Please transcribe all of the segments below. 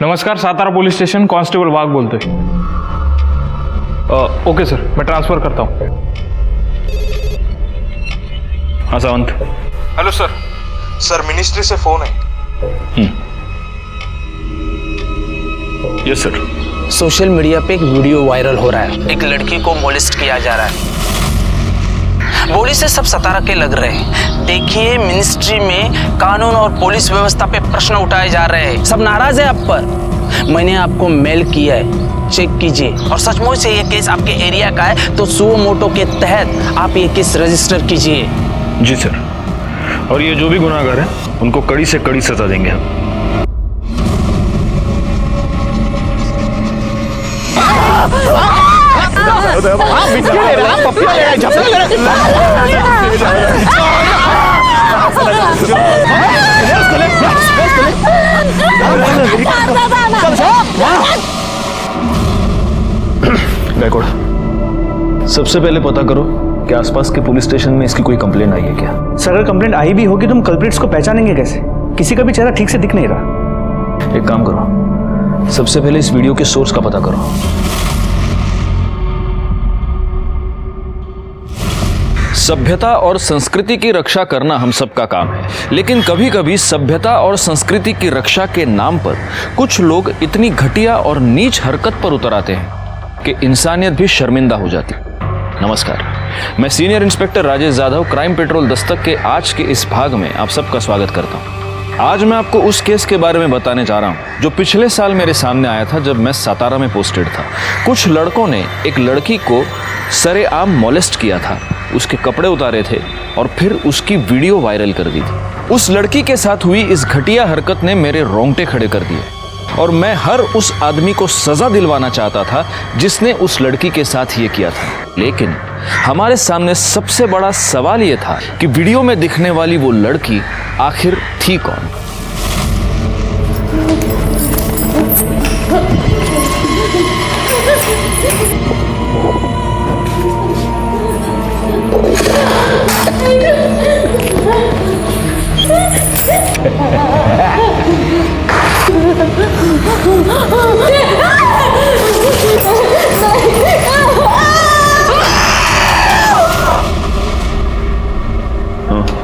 नमस्कार, Satara police station, constable वाघ बोलतोय। Okay sir, मैं ट्रांसफर करता हूँ। हाँ Sawant. Hello sir. Sir ministry से फोन है। Yes sir. सोशल मीडिया पे एक वीडियो वायरल हो रहा है, एक लड़की को मोलेस्ट किया जा रहा है। बोली से सब सतारा के लग रहे हैं। देखिए, मिनिस्ट्री में कानून और पुलिस व्यवस्था पे प्रश्न उठाए जा रहे हैं। सब नाराज है आप पर। मैंने आपको मेल किया है, चेक कीजिए। और सचमुच से ये केस आपके एरिया का है तो सुओ मोटो के तहत आप ये केस रजिस्टर कीजिए। जी सर, और ये जो भी गुनाहगार हैं उनको कड़ी से कड़ी सजा देंगे हम। गायकवाड़, सबसे पहले पता करो कि आसपास के पुलिस स्टेशन में इसकी कोई कंप्लेंट आई है क्या? सर, अगर कंप्लेंट आई भी होगी तो हम कल्प्रिट्स को पहचानेंगे कैसे? किसी का भी चेहरा ठीक से दिख नहीं रहा। एक काम करो, सबसे पहले इस वीडियो के सोर्स का पता करो। सभ्यता और संस्कृति की रक्षा करना हम सबका काम है, लेकिन कभी कभी सभ्यता और संस्कृति की रक्षा के नाम पर कुछ लोग इतनी घटिया और नीच हरकत पर उतर आते हैं कि इंसानियत भी शर्मिंदा हो जाती। नमस्कार, मैं senior inspector Rajesh Yadav, crime petrol Dastak के आज के इस भाग में आप सबका स्वागत करता हूँ। आज मैं आपको उस केस के बारे में बताने जा रहा हूँ जो पिछले साल मेरे सामने आया था जब मैं सातारा में पोस्टेड था। कुछ लड़कों ने एक लड़की को सरेआम मोलेस्ट किया था, उसके कपड़े उतारे थे और फिर उसकी वीडियो वायरल कर दी थी। उस लड़की के साथ हुई इस घटिया हरकत ने मेरे रोंगटे खड़े कर दिए और मैं हर उस आदमी को सजा दिलवाना चाहता था जिसने उस लड़की के साथ ये किया था। लेकिन हमारे सामने सबसे बड़ा सवाल ये था कि वीडियो में दिखने वाली वो लड़की आखिर थी कौन?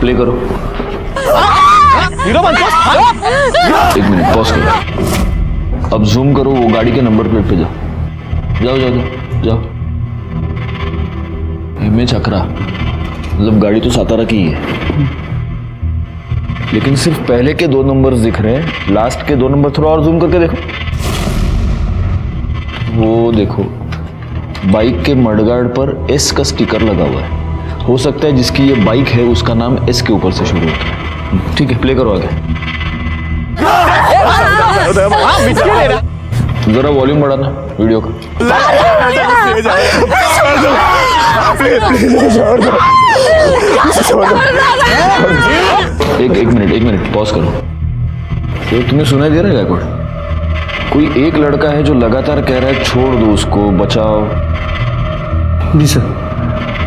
प्ले करो। एक मिनट पॉज करो। अब जूम करो, वो गाड़ी के नंबर प्लेट पे जाओ। जाओ जाओ जाओ जाओ। इमेज अकरा, मतलब गाड़ी तो सातारा की ही है, लेकिन सिर्फ पहले के 2 नंबर्स दिख रहे हैं, लास्ट के 2 नंबर थोड़ा और जूम करके देखो। वो देखो, बाइक के मडगार्ड पर एस का स्टिकर लगा हुआ है। हो सकता है जिसकी ये बाइक है उसका नाम एस के ऊपर से शुरू होता है। ठीक है, प्ले करो आगे। जरा वॉल्यूम बढ़ाना वीडियो का। एक मिनट पॉज करो। तो तुम्हें सुनाई दे रहा है गायकवाड़? कोई एक लड़का है जो लगातार कह रहा है छोड़ दो उसको, बचाओ। जी सर।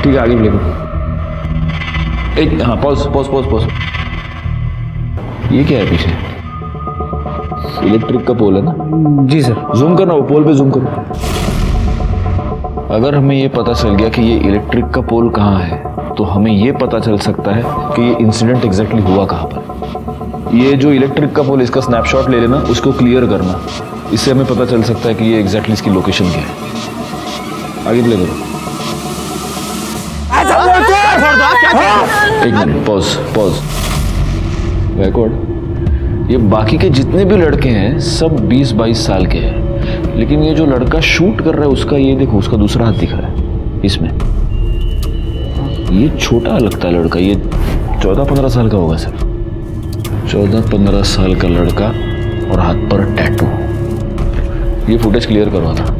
ठीक है, आगे प्ले करो। हाँ, पॉज। ये क्या है पीछे? इलेक्ट्रिक का पोल है ना? जी सर। जूम करना, वो पोल पे जूम करो। अगर हमें ये पता चल गया कि ये इलेक्ट्रिक का पोल कहाँ है तो हमें ये पता चल सकता है कि ये इंसिडेंट एग्जैक्टली हुआ कहाँ पर। ये जो इलेक्ट्रिक का पोल, इसका स्नैपशॉट ले लेना, उसको क्लियर करना, इससे हमें पता चल सकता है कि ये एग्जैक्टली इसकी लोकेशन क्या है। आगे प्ले करो। एक मिनट, पॉज। गायकवाड़, ये बाकी के जितने भी लड़के हैं सब 20-22 साल के हैं, लेकिन ये जो लड़का शूट कर रहा है उसका, ये देखो, उसका दूसरा हाथ दिख रहा है इसमें। ये छोटा लगता है लड़का, ये 14-15 साल का होगा सर। 14-15 साल का लड़का और हाथ पर टैटू। ये फुटेज क्लियर करवाना।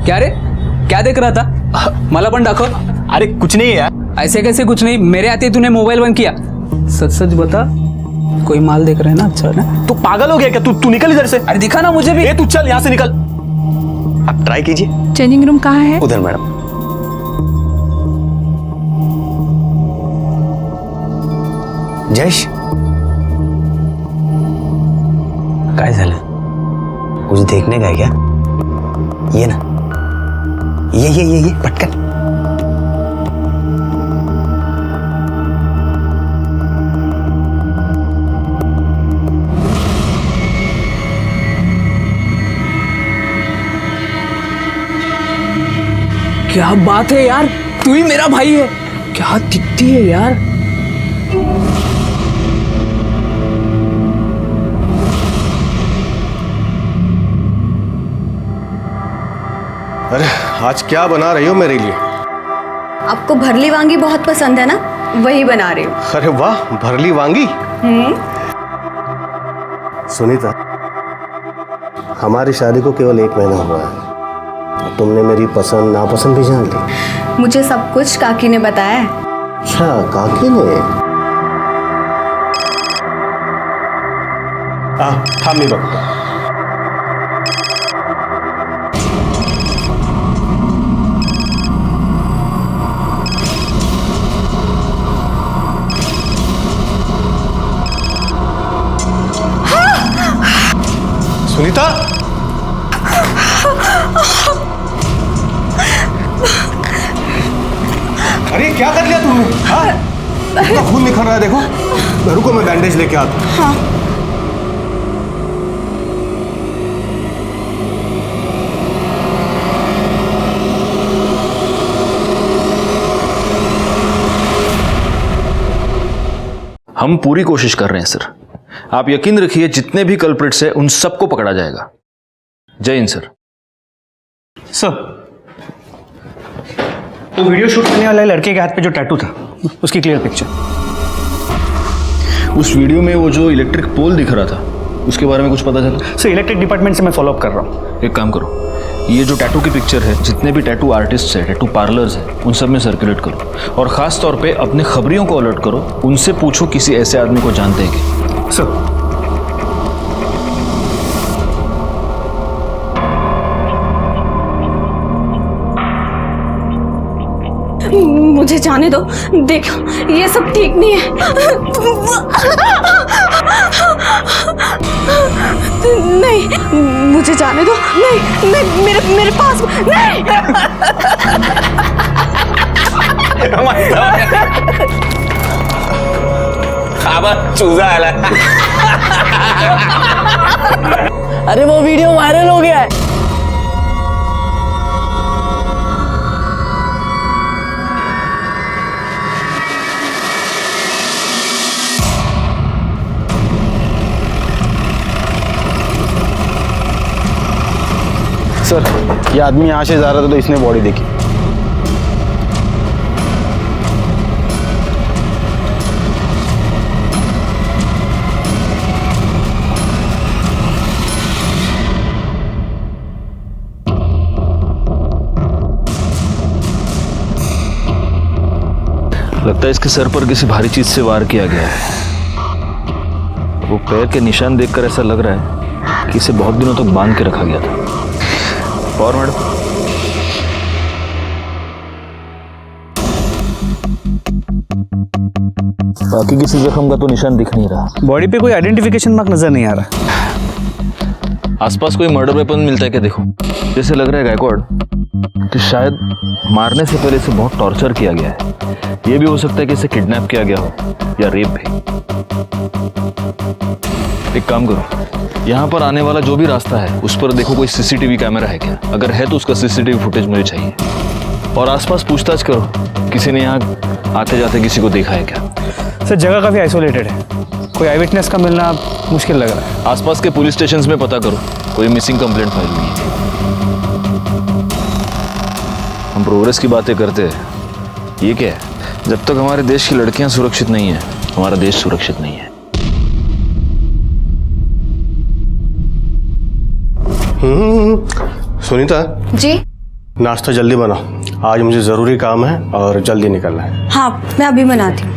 क्या रे, क्या देख रहा था? मला पण दाखव। अरे कुछ नहीं है यार। ऐसे कैसे कुछ नहीं, मेरे आते तूने मोबाइल बंद किया। सच सच बता, कोई माल देख रहे हैं ना? अच्छा ना? तू पागल हो गया क्या? तू निकल इधर से। अरे दिखा ना मुझे भी। तू चल यहाँ से निकल। आप ट्राई कीजिए। चेंजिंग रूम कहाँ है? उधर मैडम। जयेश, काय झालं? कुछ देखने का है क्या? ये ना, ये पटकन। क्या बात है यार, तू ही मेरा भाई है। क्या दिखती है यार। अरे आज क्या बना रही हो मेरे लिए? आपको भरली वांगी बहुत पसंद है ना, वही बना रही हूँ। अरे वाह, भरली वांगी। सुनीता, हमारी शादी को केवल 1 महीना हुआ है, तुमने मेरी पसंद नापसंद भी जान ली। मुझे सब कुछ काकी ने बताया है। अच्छा, काकी ने? थाम नहीं बकता। सुनीता, अरे क्या कर लिया तुमने? इतना खून निकल रहा है, देखो। रुको, मैं बैंडेज लेके आता हूँ। हाँ। हम पूरी कोशिश कर रहे हैं सर। आप यकीन रखिए, जितने भी कल्प्रिट्स हैं उन सबको पकड़ा जाएगा। जय हिंद सर। सर, वो वीडियो शूट करने वाले लड़के के हाथ पे जो टैटू था, उसकी क्लियर पिक्चर। उस वीडियो में वो जो इलेक्ट्रिक पोल दिख रहा था, उसके बारे में कुछ पता चला? सर, इलेक्ट्रिक डिपार्टमेंट से मैं फॉलो अप कर रहा हूँ। एक काम करो, ये जो टैटू की पिक्चर है, जितने भी टैटू आर्टिस्ट हैं, टैटू पार्लर्स हैं, उन सब में सर्कुलेट करो। और ख़ास तौर पे अपने खबरियों को अलर्ट करो, उनसे पूछो किसी ऐसे आदमी को जानते हैं कि। सर, मुझे जाने दो। देखो, ये सब ठीक नहीं है। नहीं, मुझे जाने दो। नहीं, नहीं, मेरे पास नहीं। चूजा आला। अरे वो वीडियो वायरल हो गया है। सर, ये आदमी यहाँ से जा रहा था तो इसने बॉडी देखी। लगता है इसके सर पर किसी भारी चीज से वार किया गया है। वो पैर के निशान देखकर ऐसा लग रहा है कि इसे बहुत दिनों तक बांध के रखा गया था। और मैडम, बाकी किसी जख्म का तो निशान दिख नहीं रहा। बॉडी पे कोई आइडेंटिफिकेशन मार्क नजर नहीं आ रहा। आसपास कोई मर्डर वेपन मिलता है क्या? देखो, जैसे लग रहा है गायकवाड़ कि शायद मारने से पहले इसे बहुत टॉर्चर किया गया है। ये भी हो सकता है कि इसे किडनैप किया गया हो या रेप भी। एक काम करो, यहाँ पर आने वाला जो भी रास्ता है उस पर देखो कोई सीसीटीवी कैमरा है क्या? अगर है तो उसका सीसीटीवी फुटेज मुझे चाहिए। और आसपास पूछताछ करो, किसी ने यहाँ आते जाते किसी को देखा है क्या? सर, जगह काफी आइसोलेटेड है, कोई आई विटनेस का मिलना मुश्किल लग रहा है। आसपास के पुलिस स्टेशंस में पता करो, कोई मिसिंग कंप्लेंट फाइल हुई है। हम प्रोग्रेस की बातें करते हैं, ये क्या है? जब तक हमारे देश की लड़कियां सुरक्षित नहीं है, हमारा देश सुरक्षित नहीं है। सुनीता जी नाश्ता जल्दी बनाओ, आज मुझे ज़रूरी काम है और जल्दी निकलना है। हाँ, मैं अभी बनाती हूँ।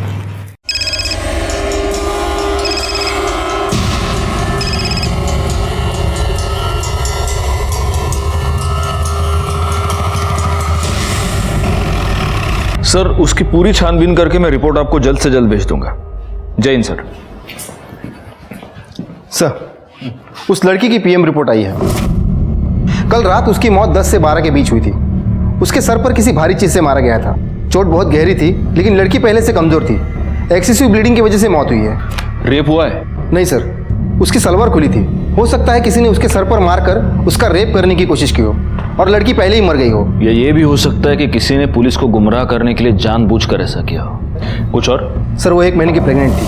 सर, उसकी पूरी छानबीन करके मैं रिपोर्ट आपको जल्द से जल्द भेज दूंगा। जय हिंद सर। सर, उस लड़की की पीएम रिपोर्ट आई है। कल रात उसकी मौत 10 से 12 के बीच हुई थी। उसके सर पर किसी भारी चीज से मारा गया था। चोट बहुत गहरी थी, लेकिन लड़की पहले से कमजोर थी। एक्सेसिव ब्लीडिंग की वजह से मौत हुई है। रेप हुआ है? नहीं सर, उसकी सलवार खुली थी। हो सकता है किसी ने उसके सर पर मारकर उसका रेप करने की कोशिश की हो और लड़की पहले ही मर गई हो। या ये भी हो सकता है कि किसी ने पुलिस को गुमराह करने के लिए जानबूझकर ऐसा किया हो। कुछ और? सर, वो 1 महीने की प्रेग्नेंट थी।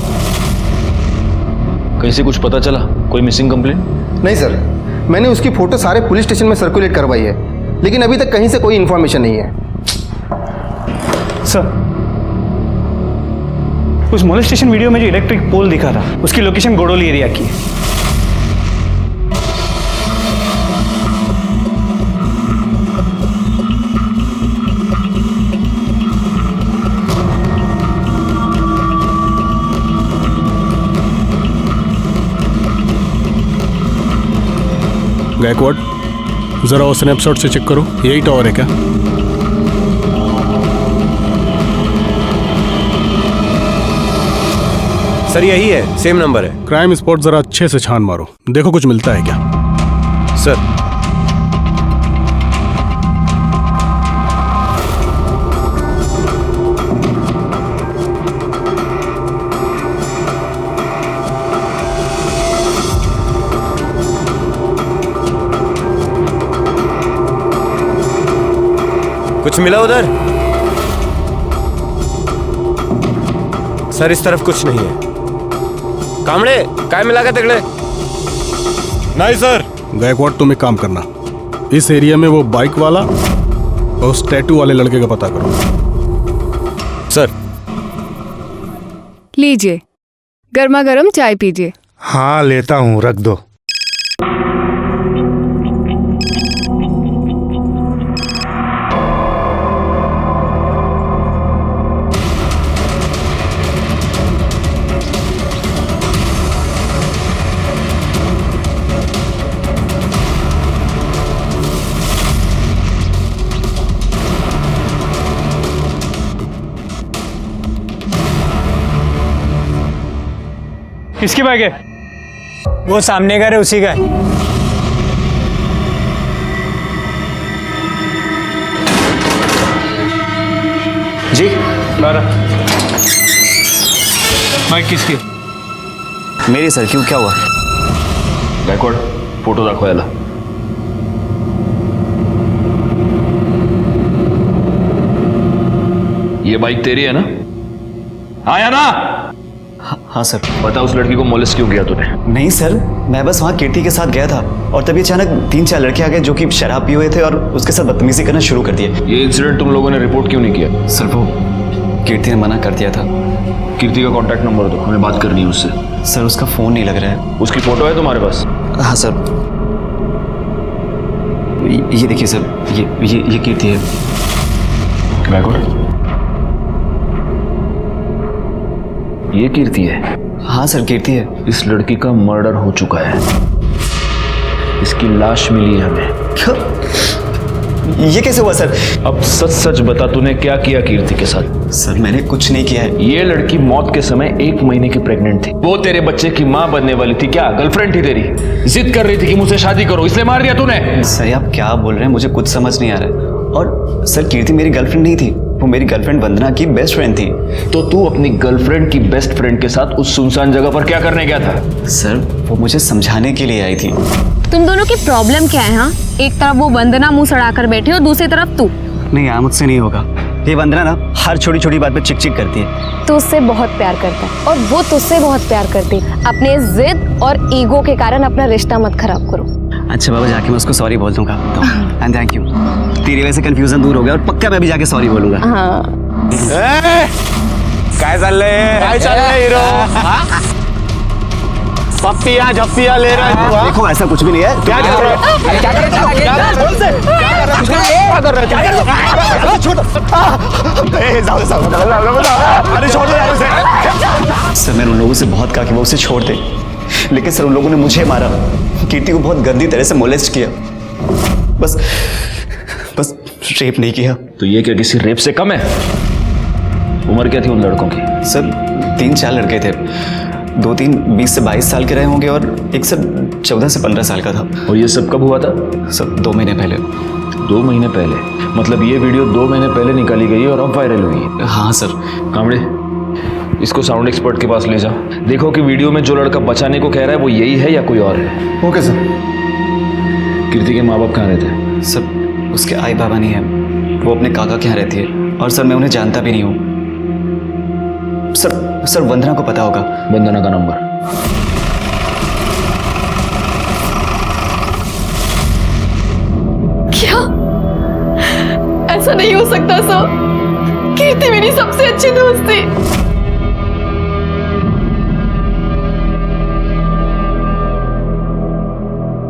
कहीं से कुछ पता चला? कोई मिसिंग कंप्लेंट? नहीं सर, मैंने उसकी फोटो सारे पुलिस स्टेशन में सर्कुलेट करवाई है, लेकिन अभी तक कहीं से कोई इन्फॉर्मेशन नहीं है। सर, उस मोलेस्टेशन वीडियो में जो इलेक्ट्रिक पोल दिखा था, उसकी लोकेशन गोडोली एरिया की है। गायकवाड, जरा वो स्नैपशॉट से चेक करो, यही टावर है क्या? सर यही है, सेम नंबर है। क्राइम स्पॉट जरा अच्छे से छान मारो, देखो कुछ मिलता है क्या। सर कुछ मिला उधर? सर इस तरफ कुछ नहीं है। कामड़े काय मिला के तिगड़े? नहीं सर। गायकवाड, तुम एक काम करना, इस एरिया में वो बाइक वाला और उस टैटू वाले लड़के का पता करो। सर लीजिए, गर्मा गर्म चाय पीजिए। हाँ लेता हूँ, रख दो। किसकी बाइक है? वो सामने का है, उसी का है। जी लारा, बाइक किसकी? मेरी सर। क्यों, क्या हुआ? गायकवाड, फोटो दाखवा याला। ये बाइक तेरी है ना? आया ना? हाँ सर। बता, उस लड़की को मोलेस्ट क्यों किया तूने? नहीं सर, मैं बस वहाँ कीर्ति के साथ गया था और तभी अचानक 3-4 लड़के आ गए जो कि शराब पिए हुए थे और उसके साथ बदतमीजी करना शुरू कर दिए। ये इंसिडेंट तुम लोगों ने रिपोर्ट क्यों नहीं किया? सर वो कीर्ति ने मना कर दिया था। कीर्ति का कांटेक्ट नंबर दो, हमें बात करनी है उससे। सर उसका फोन नहीं लग रहा है। उसकी फोटो है तुम्हारे पास? हाँ सर, ये देखिए सर, ये कीर्ति है। गायकवाड, ये कीर्ति है? हाँ सर, कीर्ति है। इस लड़की का मर्डर हो चुका है, इसकी लाश मिली है हमें। क्या? ये कैसे हुआ सर? अब सच सच बता, तूने क्या किया कीर्ति के साथ? सर मैंने कुछ नहीं किया है। ये लड़की मौत के समय 1 महीने की प्रेग्नेंट थी। वो तेरे बच्चे की माँ बनने वाली थी। क्या गर्लफ्रेंड थी तेरी? जिद कर रही थी कि मुझसे शादी करो, इसलिए मार दिया तूने? सर आप क्या बोल रहे हैं, मुझे कुछ समझ नहीं आ रहा है। और सर कीर्ति मेरी गर्लफ्रेंड नहीं थी, वो मेरी गर्लफ्रेंड वंदना की बेस्ट फ्रेंड थी। तो तू अपनी गर्लफ्रेंड की बेस्ट फ्रेंड के साथ उस सुनसान जगह पर क्या करने गया था? सर वो मुझे समझाने के लिए आई थी। तुम दोनों की प्रॉब्लम क्या है? हाँ, एक तरफ वो वंदना मुंह सड़ा कर बैठी और दूसरी तरफ तू। नहीं यार, मुझसे नहीं होगा। ये वंदना ना हर छोटी छोटी बात पे चिक चिक करती है। तू उससे बहुत प्यार करता है और वो तुझसे बहुत प्यार करती है। अपने जिद और ईगो के कारण अपना रिश्ता मत खराब करो। अच्छा बाबा, जाके मैं उसको सॉरी बोल दूंगा। एंड थैंक यू, तेरी वजह से कंफ्यूजन दूर हो गया और पक्का मैं भी जाके सॉरी बोलूंगा। हाँ। काय चाललंय हीरो? पप्पिया झप्पिया ले रहा है। देखो ऐसा कुछ भी नहीं है। क्या कर रहा है? क्या कर रहा है? सर मैंने उन लोगों से बहुत कहा कि वो उसे छोड़ दे, लेकिन सर उन लोगों ने मुझे मारा, कीर्ति को बहुत गंदी तरह से मोलेस्ट किया। बस रेप नहीं किया। तो ये क्या किसी रेप से कम है? उम्र क्या थी उन लड़कों की? सर 3-4 लड़के थे, 2-3 20 से 22 साल के रहे होंगे और एक सर 14 से 15 साल का था। और ये सब कब हुआ था? सर 2 महीने पहले। 2 महीने पहले? मतलब ये वीडियो 2 महीने पहले निकाली गई है और अब वायरल हुई है? हाँ सर। कामड़े, इसको साउंड एक्सपर्ट के पास ले जाओ, देखो कि वीडियो में जो लड़का बचाने को कह रहा है वो यही है या कोई और है। Okay sir. कीर्ति के माँ बाप कहाँ रहते हैं? सर उसके आई बाबा नहीं है, वो अपने काका के यहाँ रहती है और सर मैं उन्हें जानता भी नहीं हूँ। सर वंदना को पता होगा। वंदना का नंबर? क्या? ऐसा नहीं हो सकता सर। कीर्ति मेरी सबसे अच्छी दोस्त थी।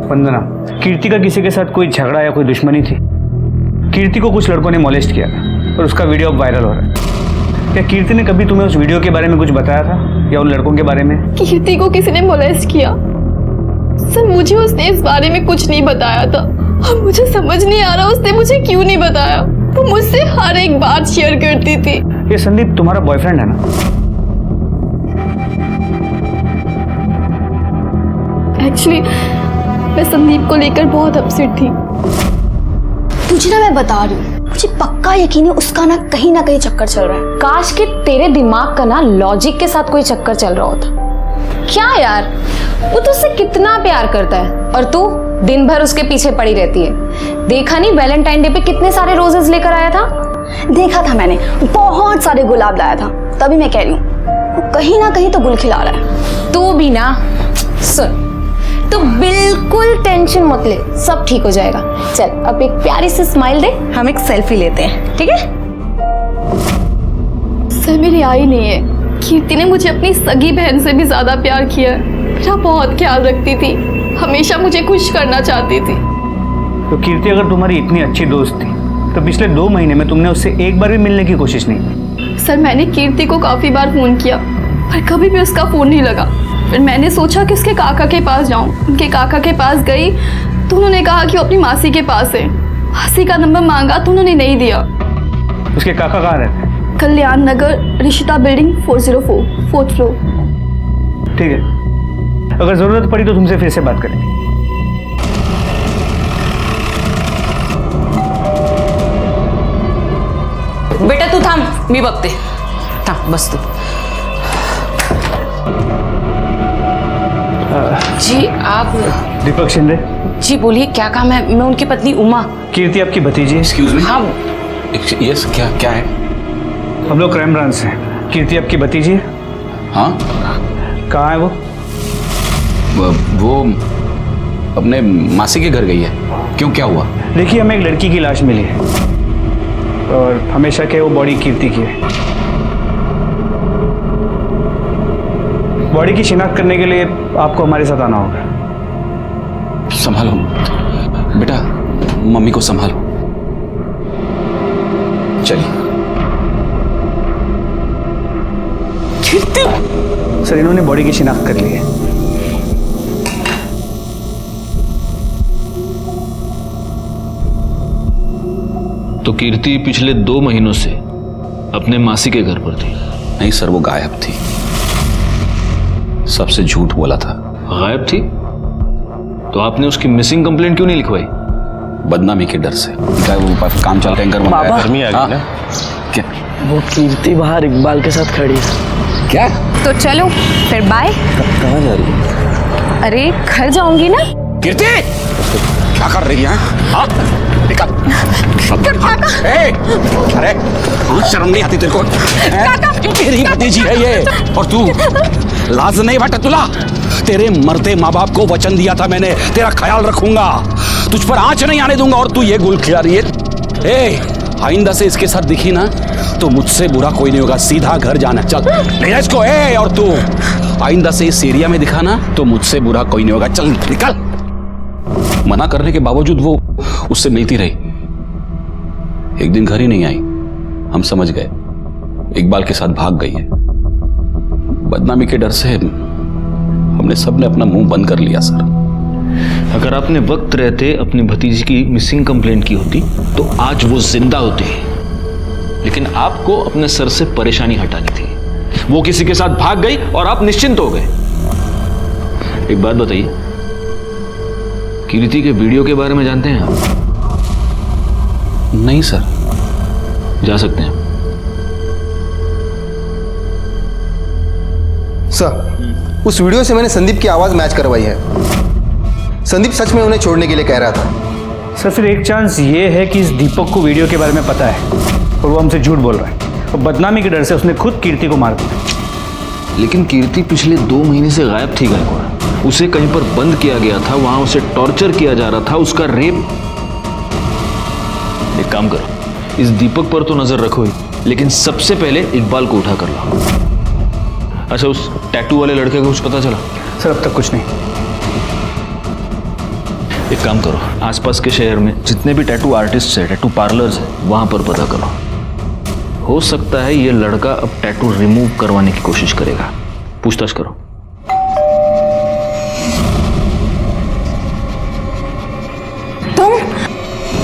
वंदना, कीर्ति का किसी के साथ कोई झगड़ा या कोई दुश्मनी थी? कीर्ति को कुछ लड़कों ने मोलेस्ट किया था और उसका वीडियो अब वायरल हो रहा है। क्या कीर्ति ने कभी तुम्हें उस वीडियो के बारे में कुछ बताया था या उन लड़कों के बारे में? कीर्ति को किसी ने मोलेस्ट किया? सर मुझे उसने इस बारे में कुछ नहीं बताया था और मुझे समझ नहीं आ रहा उसने मुझे क्यों नहीं बताया। वो मुझसे हर एक बात शेयर करती थी। ये संदीप तुम्हारा बॉयफ्रेंड है ना? एक्चुअली मैं संदीप को लेकर बहुत अपसेट थी। तुझे ना मैं बता रही हूँ, मुझे पक्का यकीन है उसका ना कहीं चक्कर चल रहा है। काश कि तेरे दिमाग का ना लॉजिक के साथ कोई चक्कर चल रहा होता। क्या यार, वो तुझसे कितना प्यार करता है और तू दिन भर उसके पीछे पड़ी रहती है। देखा नहीं वैलेंटाइन डे पे कितने सारे रोजेस लेकर आया था? देखा था मैंने, बहुत सारे गुलाब लाया था। तभी मैं कह रही हूँ वो कहीं ना कहीं तो गुल खिला रहा है। तू भी ना, सुन, तो बिल्कुल टेंशन मत ले, सब ठीक हो जाएगा। चल अब एक प्यारी सी स्माइल दे, हम एक सेल्फी लेते हैं, ठीक है? सर मेरी आई नहीं है। कीर्ति ने मुझे अपनी सगी बहन से भी ज्यादा प्यार किया है। मेरा बहुत ख्याल रखती थी, हमेशा मुझे खुश करना चाहती थी। तो कीर्ति अगर तुम्हारी इतनी अच्छी दोस्त थी तो पिछले 2 महीने में तुमने उससे एक बार भी मिलने की कोशिश नहीं की? सर मैंने कीर्ति को काफी बार फोन किया पर कभी भी उसका फोन नहीं लगा। फिर मैंने सोचा कि उसके काका के पास जाऊं। उनके काका के पास गई तो उन्होंने कहा कि वो अपनी मासी के पास है। मासी का नंबर मांगा तो उन्होंने नहीं दिया। उसके काका कहाँ रहते हैं? कल्याण नगर, ऋषिता बिल्डिंग 404, 4th फ्लोर। ठीक है, अगर जरूरत पड़ी तो तुमसे फिर से बात करेंगे। बेटा तू थांब, मी बघते। थांब, बस तू। जी आप? दीपक शिंदे जी बोलिए, क्या काम है? मैं उनकी पत्नी उमा। कीर्ति आपकी भतीजी। Excuse me. हाँ यस, क्या है? हम लोग क्राइम ब्रांच से। कीर्ति आपकी भतीजी है? हाँ। कहाँ है वो? वो अपने मासी के घर गई है। क्यों, क्या हुआ? देखिए हमें एक लड़की की लाश मिली है और हमेशा के वो बॉडी कीर्ति की है। बॉडी की शिनाख्त करने के लिए आपको हमारे साथ आना होगा। संभालो बेटा, मम्मी को संभालो। चलिए। सर इन्होंने बॉडी की शिनाख्त कर ली है। तो कीर्ति पिछले 2 महीनों से अपने मासी के घर पर थी? नहीं सर, वो गायब थी। सबसे झूठ बोला था। गायब थी? तो आपने उसकी मिसिंग कंप्लेंट क्यों नहीं लिखवाई? बदनामी के डर से। क्या वो काम चल टैंकर बन गया? गर्मी आ गई ना। क्या वो कीर्ति बाहर इकबाल के साथ खड़ी है। क्या? तो चलो फिर बाय। कहाँ जा रही है? अरे घर जाऊंगी ना। कीर्ति क्या कर रही है? हाँ? निकल। ए, अरे शर्म नहीं आती तेरे को? तेरी भतीजी है ये, और तू लाज नहीं बटा तुला? तेरे मरते माँ बाप को वचन दिया था मैंने, तेरा ख्याल रखूंगा, तुझ पर आंच नहीं आने दूंगा, और तू ये गुल खिला रही है। ए, आइंदा से इसके साथ दिखी ना तो मुझसे बुरा कोई नहीं होगा, सीधा घर जाना, चल ले जा इसको। ए, और तू आइंदा से इस एरिया में दिखा ना तो मुझसे बुरा कोई नहीं होगा, चल निकल। मना करने के बावजूद वो उससे मिलती रही, एक दिन घर ही नहीं आई, हम समझ गए इकबाल के साथ भाग गई है। बदनामी के डर से हमने सबने अपना मुंह बंद कर लिया सर। अगर आपने वक्त रहते अपनी भतीजी की मिसिंग कंप्लेंट की होती तो आज वो जिंदा होती, लेकिन आपको अपने सर से परेशानी हटानी थी। वो किसी के साथ भाग गई और आप निश्चिंत हो गए। एक बात बताइए, कीर्ति के वीडियो के बारे में जानते हैं आप? नहीं सर। जा सकते हैं सर। उस वीडियो से मैंने संदीप की आवाज मैच करवाई है। संदीप सच में उन्हें छोड़ने के लिए कह रहा था। सर फिर एक चांस ये है कि इस दीपक को वीडियो के बारे में पता है और वो हमसे झूठ बोल रहा है, और बदनामी के डर से उसने खुद कीर्ति को मार दिया। लेकिन कीर्ति पिछले 2 महीने से गायब थी गायकवाड़। उसे कहीं पर बंद किया गया था, वहां उसे टॉर्चर किया जा रहा था, उसका रेप। एक काम करो, इस दीपक पर तो नजर रखो ही, लेकिन सबसे पहले इकबाल को उठा कर लाओ। अच्छा, उस टैटू वाले लड़के को कुछ पता चला? सर अब तक कुछ नहीं। एक काम करो, आसपास के शहर में जितने भी टैटू आर्टिस्ट है, टैटू पार्लर्स है, वहां पर पता करो। हो सकता है ये लड़का अब टैटू रिमूव करवाने की कोशिश करेगा। पूछताछ करो। तुम?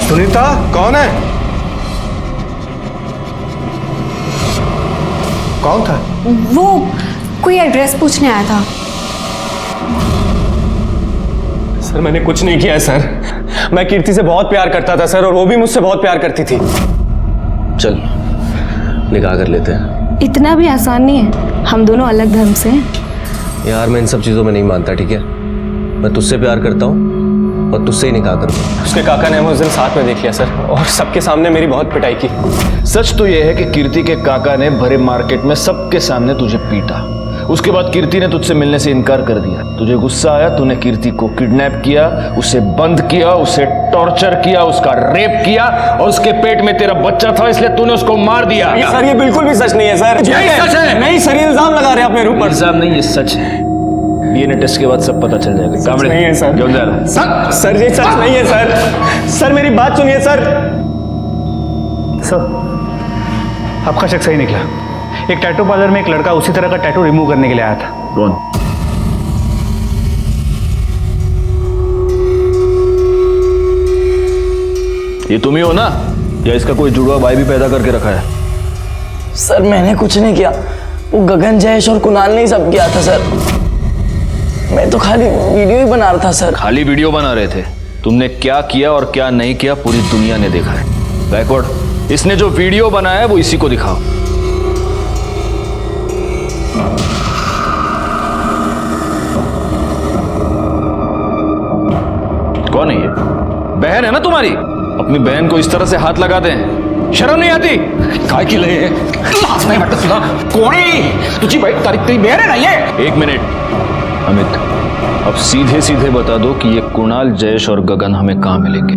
सुनीता कौन है? कौन था? वो कोई एड्रेस पूछने आया था। सर मैंने कुछ नहीं किया है सर, मैं कीर्ति से बहुत प्यार करता था सर, और वो भी मुझसे बहुत प्यार करती थी। चल निकाह कर लेते हैं। इतना भी आसान नहीं है, हम दोनों अलग धर्म से हैं। यार मैं इन सब चीज़ों में नहीं मानता, ठीक है? मैं तुझसे प्यार करता हूँ और तुझसे ही निकाह करूँगा। उसके काका ने हमें उस दिन साथ में देख लिया सर, और सबके सामने मेरी बहुत पिटाई की। सच तो यह है कि कीर्ति के काका ने भरे मार्केट में सबके सामने तुझे पीटा। उसके बाद कीर्ति ने तुझसे मिलने से इनकार कर दिया। तुझे गुस्सा आया, तूने कीर्ति को किडनैप किया, उसे बंद किया, उसे टॉर्चर किया, उसका रेप किया, और उसके पेट में तेरा बच्चा था, इसलिए तूने उसको मार दिया। सर ये बिल्कुल भी सच नहीं है सर। यही सच है। नहीं सर, ये इल्जाम लगा रहे हैं अपने ऊपर। इल्जाम नहीं, ये सच है। डीएनए टेस्ट के बाद सब पता चल जाएगा। सच नहीं है सर। जल्द जा रहा। सर ये सच नहीं है सर। सर मेरी बात सुनिए सर। सर आपका शक सही निकला। एक टैटू पार्लर में एक लड़का उसी तरह का टैटू रिमूव करने के लिए आया था। कौन? ये तुम ही हो ना, या इसका कोई जुड़वा भाई भी पैदा करके रखा है? सर मैंने कुछ नहीं किया, वो गगन, जयेश और कुणाल ने ही सब किया था सर। मैं तो खाली वीडियो ही बना रहा था सर। खाली वीडियो बना रहे थे? तुमने क्या किया और क्या नहीं किया पूरी दुनिया ने देखा है। गायकवाड़, इसने जो वीडियो बनाया है वो इसी को दिखाओ। कौन है ये? बहन है ना तुम्हारी? अपनी बहन को इस तरह से हाथ लगाते हैं, शर्म नहीं आती? काय की लय लाज नाही वाटत तुला? कोण आहे तुझी बहीण? तेरी बहन है ना ये? एक मिनट अमित, अब सीधे सीधे बता दो कि ये कुणाल, जयेश और गगन हमें कहां मिलेंगे?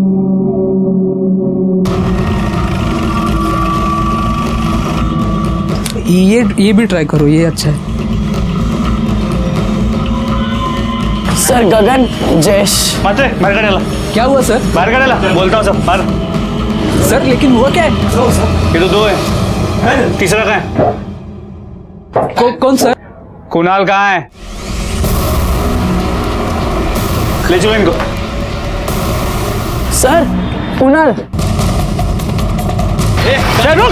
ये भी ट्राई करो, ये अच्छा है। सर गगन, जयेश। मात्र बाहर काढायला। क्या हुआ सर? बाहर काढायला बोलता हूँ सब बाहर। सर लेकिन हुआ क्या है? ये तो 2 है, तीसरा कहाँ है? कौन सर? कुणाल कहाँ है? ले चलो इनको। सर कुणाल। रुक,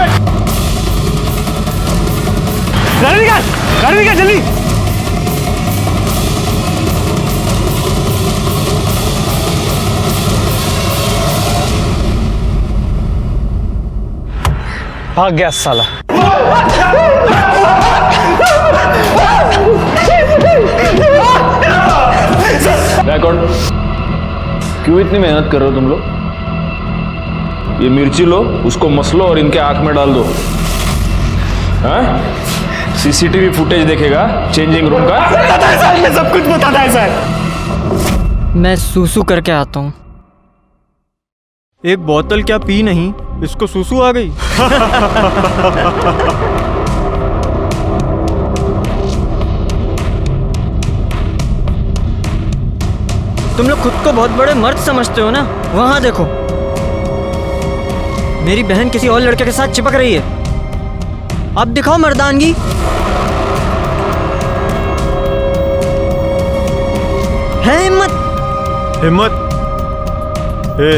गाड़ी निकाल जल्दी। भाग गया साला। बैकआउट। क्यों इतनी मेहनत कर रहे हो तुम लोग? ये मिर्ची लो, उसको मसलो और इनके आंख में डाल दो। हाँ? सीसीटीवी फुटेज देखेगा चेंजिंग रूम का। बताता है सर, मैं सब कुछ बताता है सर। मैं सूसू करके आता हूँ। एक बोतल क्या पी नहीं, इसको सूसू आ गई। तुम लोग खुद को बहुत बड़े मर्द समझते हो ना? वहां देखो, मेरी बहन किसी और लड़के के साथ चिपक रही है। अब दिखाओ मर्दानगी। है हिम्मत? हिम्मत? ए,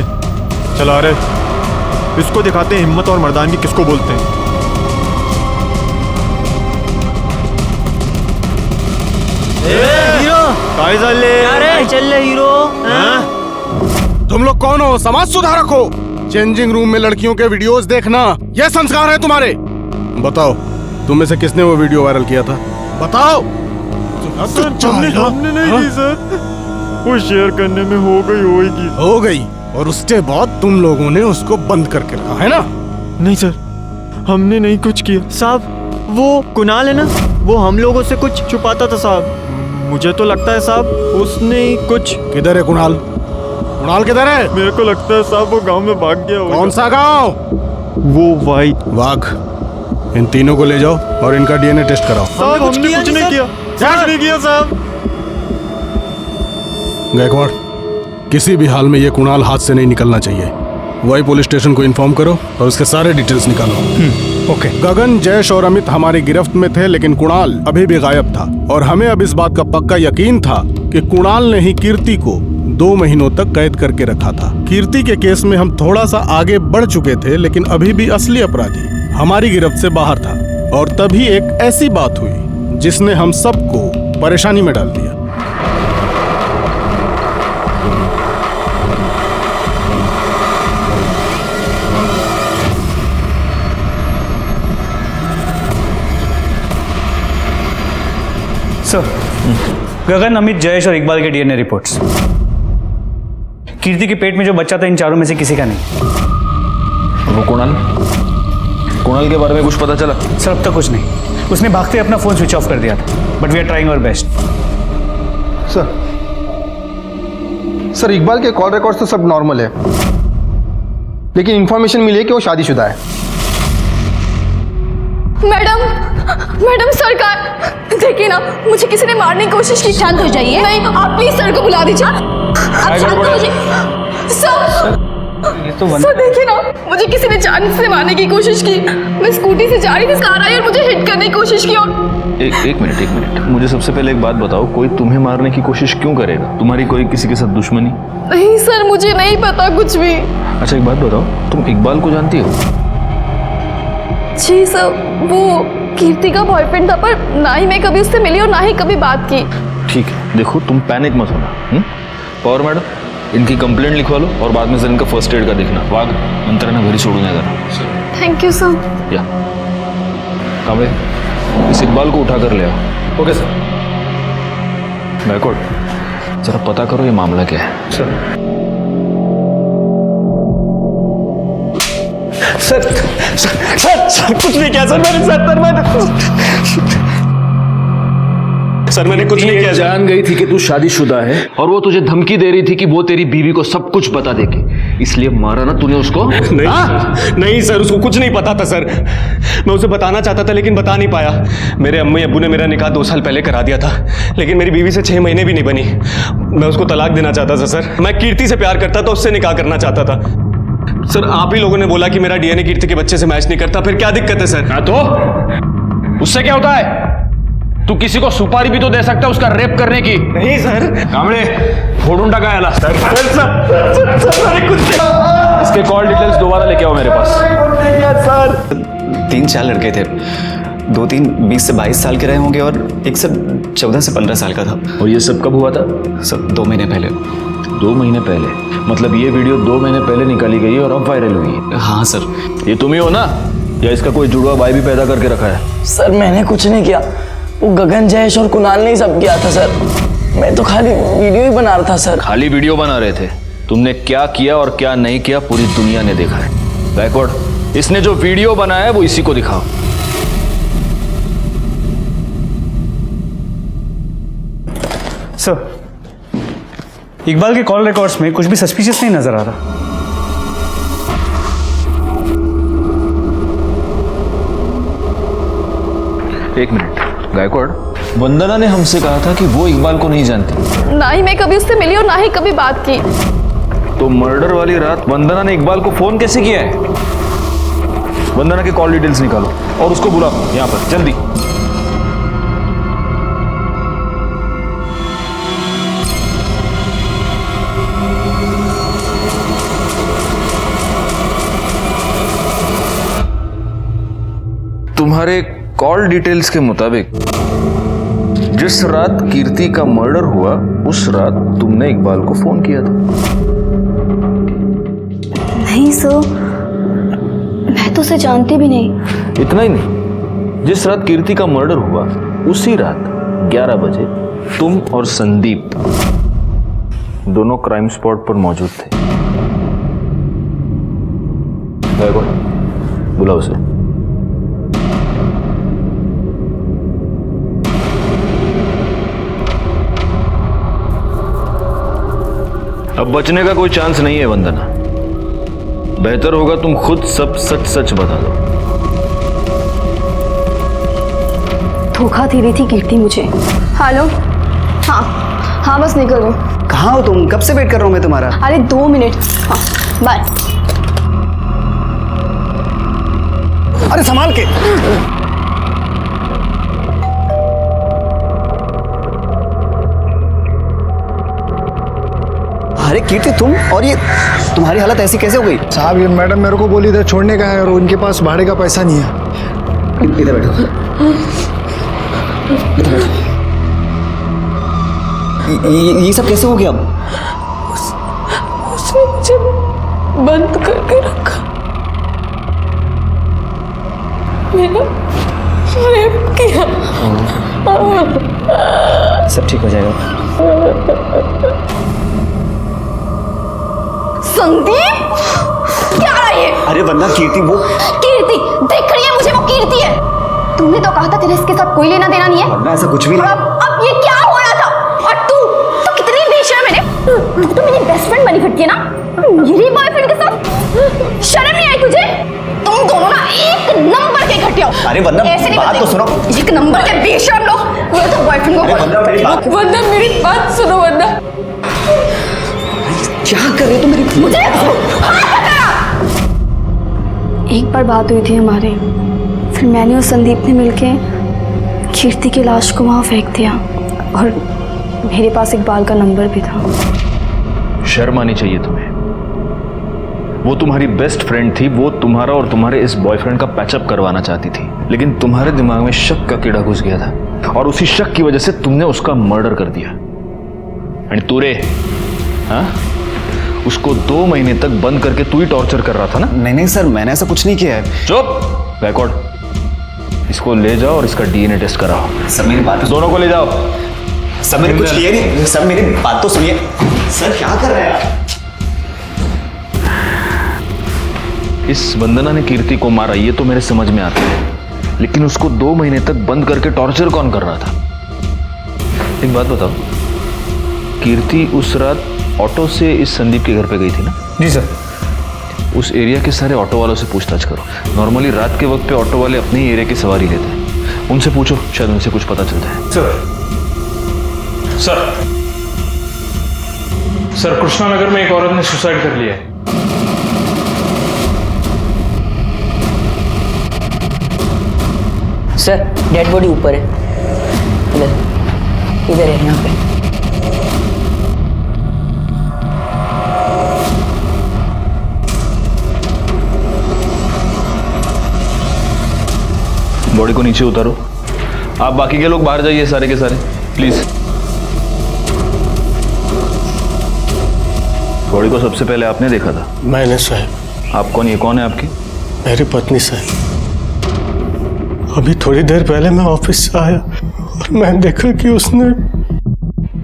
चला रहे, इसको दिखाते हैं हिम्मत और मर्दानगी किसको बोलते हैं। हीरो काय चालले? काय चल हीरो? तुम लोग कौन हो? समाज सुधारक हो? चेंजिंग रूम में लड़कियों के वीडियोस देखना यह संस्कार है तुम्हारे? बताओ, तुम में से किसने वो वीडियो वायरल किया था? बताओ। हमने नहीं की सर, वो शेयर करने में हो गई। और उसके बाद तुम लोगों ने उसको बंद करके रखा है ना? नहीं सर, हमने नहीं कुछ किया साहब। वो कुणाल है ना, वो हम लोगों से कुछ छुपाता था साहब। मुझे तो लगता है साहब उसने ही कुछ। किधर है कुणाल? कुणाल किधर है? मेरे को लगता है साहब वो गांव में भाग गया होगा। कौन सा गांव? वो वाघ। इन तीनों को ले जाओ और इनका डीएनए टेस्ट कराओ। साहब हमने कुछ नहीं किया, कुछ नहीं किया साहब। गायकवाड़, किसी भी हाल में ये कुणाल हाथ से नहीं निकलना चाहिए। वही पुलिस स्टेशन को इन्फॉर्म करो और उसके सारे डिटेल्स निकालो। ओके। गगन, जयेश और अमित हमारी गिरफ्त में थे, लेकिन कुणाल अभी भी गायब था और हमें अब इस बात का पक्का यकीन था कि कुणाल ने ही कीर्ति को 2 महीनों तक कैद करके रखा था। कीर्ति के केस में हम थोड़ा सा आगे बढ़ चुके थे, लेकिन अभी भी असली अपराधी हमारी गिरफ्त से बाहर था। और तभी एक ऐसी बात हुई जिसने हम सबको परेशानी में डाल दिया। सर, गगन, अमित, जयेश और इकबाल के डीएनए रिपोर्ट्स। कीर्ति के पेट में जो बच्चा था इन चारों में से किसी का नहीं। वो कुणाल के बारे में कुछ पता चला? सर, अब तक कुछ नहीं। उसने भागते अपना फोन स्विच ऑफ कर दिया था, but we are trying our best. Sir, Iqbal के कॉल रिकॉर्ड्स तो सब नॉर्मल है, लेकिन इंफॉर्मेशन मिली है कि वो शादीशुदा है। मैडम सरकार, देखिए ना, मुझे किसी ने मारने की कोशिश की। शांत हो जाइए। नहीं, आप प्लीज सर को बुला दीजिए। आप शांत हो जाइए। सर देखिए ना, मुझे किसी ने जान से मारने की कोशिश की। मैं स्कूटी से जा रही थी, कार आई और मुझे हिट करने की कोशिश की। और एक मिनट, मुझे सबसे पहले एक बात बताओ, कोई तुम्हें मारने की कोशिश क्यों करेगा? तुम्हारी कोई किसी के साथ दुश्मनी? नहीं सर, मुझे नहीं पता कुछ भी। अच्छा, एक बात बताओ, तुम इकबाल को जानती हो? जी सर, वो कीर्ति का बॉयफ्रेंड था, पर ना ही मैं कभी उससे मिली और ना ही कभी बात की। ठीक है, देखो तुम पैनिक मत होना। पवार मैडम, इनकी कंप्लेंट लिखवा लो और बाद में सर इनका फर्स्ट एड का देखना। वाघ, मंत्रणा घरी सोडून जाना। Thank you sir. या कांबळे, इस इकबाल को उठा कर ले आओ। Okay sir. गायकवाड़, जरा पता करो ये मामला क्या है। सर कुछ नहीं किया सर मैंने। सर मैंने कुछ नहीं किया। जान गई थी कि तू शादीशुदा है और वो तुझे धमकी दे रही थी कि वो तेरी बीवी को सब कुछ बता देगी, इसलिए मारा ना तूने उसको? नहीं सर, उसको कुछ नहीं पता था सर। मैं उसे बताना चाहता था लेकिन बता नहीं पाया। मेरे अम्मी अब्बू ने मेरा निकाह 2 साल पहले करा दिया था, लेकिन मेरी बीवी से 6 महीने भी नहीं बनी। मैं उसको तलाक देना चाहता था सर। मैं कीर्ति से प्यार करता था, उससे निकाह करना चाहता था। सर, आप ही लोगों ने बोला कि मेरा डीएनए कीर्ति के बच्चे से मैच नहीं करता, फिर क्या दिक्कत है सर? हाँ, तो उससे क्या होता है? तू किसी को सुपारी भी तो दे सकता है उसका रेप करने की। नहीं सर। कांबळे, फोडून टाका याला। सर, इसके कॉल डिटेल्स दोबारा लेके आओ मेरे पास। सर, 3-4 लड़के थे। 2-3 20 से 22 साल के रहे होंगे और एक सब 14 से 15 साल का था। और ये सब कब हुआ था? सब 2 महीने पहले। 2 महीने पहले? मतलब ये वीडियो 2 महीने पहले निकाली गई और अब वायरल हुई है? हाँ सर। ये तुम ही हो ना, या इसका कोई जुड़वा भाई भी पैदा करके रखा है? सर, मैंने कुछ नहीं किया, वो गगन, जयेश और कुणाल ने ही सब किया था सर। मैं तो खाली वीडियो ही बना रहा था सर। खाली वीडियो बना रहे थे? तुमने क्या किया और क्या नहीं किया पूरी दुनिया ने देखा है। बैकवर्ड, इसने जो वीडियो बनाया है वो इसी को दिखाओ। सर, इकबाल के कॉल रिकॉर्ड्स में कुछ भी सस्पिशियस नहीं नजर आ रहा। एक मिनट गायकवाड़, वंदना ने हमसे कहा था कि वो इकबाल को नहीं जानती। ना ही मैं कभी उससे मिली और ना ही कभी बात की। तो मर्डर वाली रात वंदना ने इकबाल को फोन कैसे किया है? वंदना के कॉल डिटेल्स निकालो और उसको बुलाओ यहां पर जल्दी। तुम्हारे कॉल डिटेल्स के मुताबिक जिस रात कीर्ति का मर्डर हुआ उस रात तुमने इकबाल को फोन किया था। नहीं सर, मैं तो उसे जानती भी नहीं। इतना ही नहीं, जिस रात कीर्ति का मर्डर हुआ उसी रात 11 बजे तुम और संदीप दोनों क्राइम स्पॉट पर मौजूद थे। बुलाओ उसे। अब बचने का कोई चांस नहीं है वंदना। बेहतर होगा तुम खुद सब सच सच बता दो। धोखा दे रही थी कीर्ति मुझे। हेलो, हाँ बस निकल गई। कहाँ हो तुम? कब से वेट कर रहा हूँ मैं तुम्हारा। अरे 2 मिनट। हाँ बाय। अरे संभाल के। अरे कीर्ति, तुम और ये तुम्हारी हालत ऐसी कैसे हो गई? साहब ये मैडम मेरे को बोली इधर छोड़ने का है और उनके पास भाड़े का पैसा नहीं है। इधर बैठो। ये सब कैसे हो गया? उसने मुझे बंद करके रखा। मैंने रेप किया। सब ठीक हो जाएगा। संदीप, क्या रहा है ये? अरे वंदना, कीर्ति वो कीर्ति दिख रही है मुझे, वो कीर्ति है। तुमने तो कहा था तेरे इसके साथ कोई लेना देना नहीं है। वंदना ऐसा कुछ भी नहीं। अब ये क्या हो रहा था? और तू कितनी बेशर्म है। तू तो मेरी बेस्ट फ्रेंड बनी फिरती है ना, मेरी बॉयफ्रेंड के साथ। शर्म नहीं आई तुझे? तुम दोनों ना एक नंबर के घटिया हो। अरे वंदना, ऐसे नहीं बात तो सुनो। एक नंबर के बेशर्म लोग। वो तो बॉयफ्रेंड को। वंदना मेरी बात सुनो। वंदना क्या कर रहे हो तुम? मेरी मुझे एक बार बात हुई थी हमारे, फिर मैंने और संदीप ने मिलके कीर्ति की लाश को वहां फेंक दिया और मेरे पास इकबाल का नंबर भी था। शर्म आनी चाहिए तुम्हें। वो तुम्हारी बेस्ट फ्रेंड थी, वो तुम्हारा और तुम्हारे इस बॉयफ्रेंड का पैचअप करवाना चाहती थी, लेकिन तुम्हारे दिमाग में शक का कीड़ा घुस गया था और उसी शक की वजह से तुमने उसका मर्डर कर दिया। एंड तूरे, हाँ, उसको 2 महीने तक बंद करके तू ही टॉर्चर कर रहा था ना? नहीं सर, मैंने ऐसा कुछ नहीं किया है। चुप बैकवर्ड। इसको ले जाओ और इसका डीएनए टेस्ट कराओ। सर मेरी बात, दोनों को ले जाओ। सर मैंने कुछ किया नहीं। सर मेरी बात तो सुनिए। सर क्या कर रहे हैं आप? इस वंदना ने कीर्ति को मारा ये तो मेरे समझ में आता है, लेकिन उसको 2 महीने तक बंद करके टॉर्चर कौन कर रहा था? एक बात बताओ, कीर्ति उस रात ऑटो से इस संदीप के घर पे गई थी ना? जी सर। उस एरिया के सारे ऑटो वालों से पूछताछ करो। नॉर्मली रात के वक्त पे ऑटो वाले अपने ही एरिया की सवारी लेते हैं, उनसे पूछो, शायद उनसे कुछ पता चलता है। सर कृष्णा नगर में एक औरत ने सुसाइड कर लिया है। सर डेड बॉडी ऊपर है। इधर है, यहाँ पे। बॉडी को नीचे उतारो। आप बाकी के लोग बाहर जाइए, सारे के सारे प्लीज। बॉडी को सबसे पहले आपने देखा था? मैंने साहब। आप कौन? ये कौन है आपकी? मेरी पत्नी साहब। अभी थोड़ी देर पहले मैं ऑफिस से आया और मैं देखा कि उसने।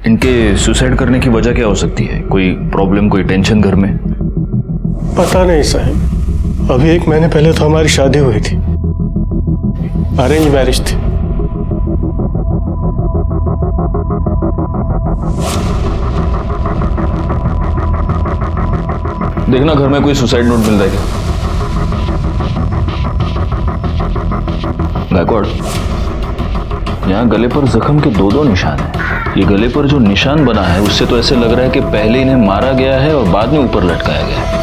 इनके सुसाइड करने की वजह क्या हो सकती है? कोई प्रॉब्लम, कोई टेंशन घर में? पता नहीं साहब, अभी 1 महीने पहले तो हमारी शादी हुई थी, अरेंज मैरिज थी। देखना घर में कोई सुसाइड नोट मिल रहा है क्या? गायकवाड़, यहाँ गले पर जख्म के 2-2 निशान हैं। ये गले पर जो निशान बना है उससे तो ऐसे लग रहा है कि पहले इन्हें मारा गया है और बाद में ऊपर लटकाया गया है।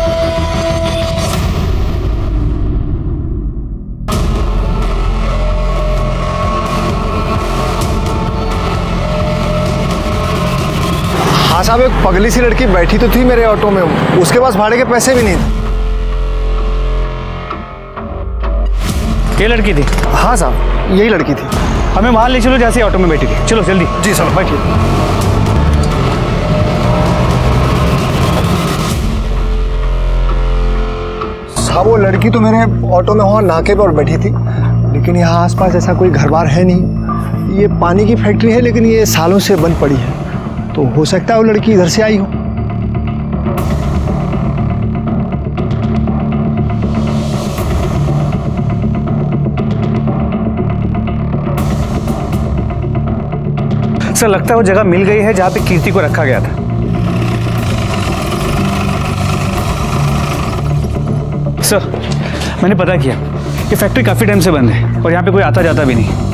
हाँ साहब, एक पगली सी लड़की बैठी तो थी मेरे ऑटो में, उसके पास भाड़े के पैसे भी नहीं थे। ये लड़की थी? हाँ साहब, यही लड़की थी। हमें वहां ले चलो जैसे ऑटो में बैठी थी। चलो जल्दी। जी साहब, बैठिए। साहब वो लड़की तो मेरे ऑटो में वहाँ नाके पर बैठी थी, लेकिन यहाँ आसपास ऐसा कोई घर बार है नहीं। ये पानी की फैक्ट्री है लेकिन ये सालों से बंद पड़ी है, तो हो सकता है वो लड़की इधर से आई हो। सर लगता है वो जगह मिल गई है जहां पे कीर्ति को रखा गया था। सर मैंने पता किया, ये फैक्ट्री काफी टाइम से बंद है और यहाँ पे कोई आता जाता भी नहीं।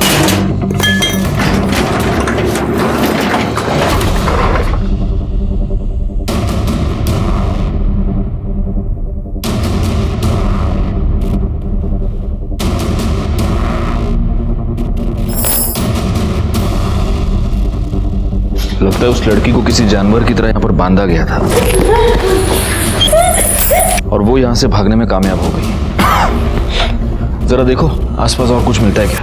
लगता है उस लड़की को किसी जानवर की तरह यहाँ पर बांधा गया था और वो यहाँ से भागने में कामयाब हो गई। जरा देखो आसपास और कुछ मिलता है क्या?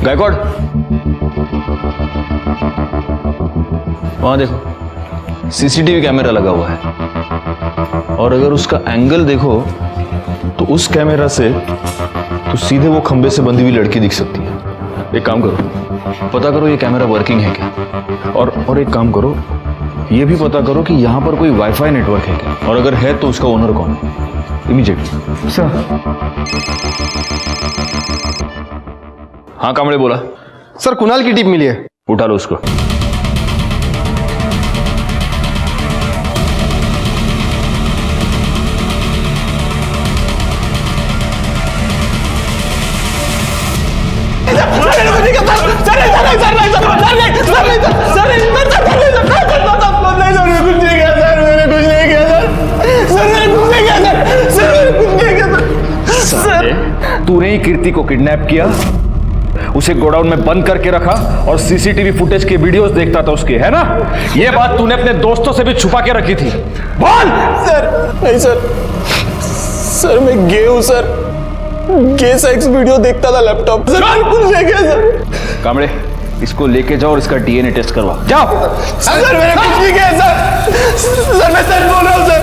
गायकवाड़, वहां देखो सीसीटीवी कैमरा लगा हुआ है और अगर उसका एंगल देखो तो उस कैमरा से तो सीधे वो खंबे से बंधी हुई लड़की दिख सकती है। एक काम करो, पता करो ये कैमरा वर्किंग है क्या, और एक काम करो ये भी पता करो कि यहाँ पर कोई वाईफाई नेटवर्क है क्या, और अगर है तो उसका ओनर कौन है। इमीडिएटली। सर। हाँ कामड़े बोला। सर कुणाल की टिप मिली है। उठा लो उसको। तूने ही कीर्ति को किडनैप किया, उसे गोडाउन में बंद करके रखा और सीसीटीवी फुटेज के वीडियोस देखता था उसके, है ना? ये बात तूने अपने दोस्तों से भी छुपा के रखी थी। बोल। सर नहीं सर, सर मैं गे हूं सर, गे सेक्स वीडियो देखता था लैपटॉप सर, कुछ नहीं किया सर। कामड़े इसको लेके जाओ और इसका डीएनए टेस्ट करवा। जाओ। सर मैंने कुछ नहीं किया सर, सर मैं सच बोल रहा हूं सर।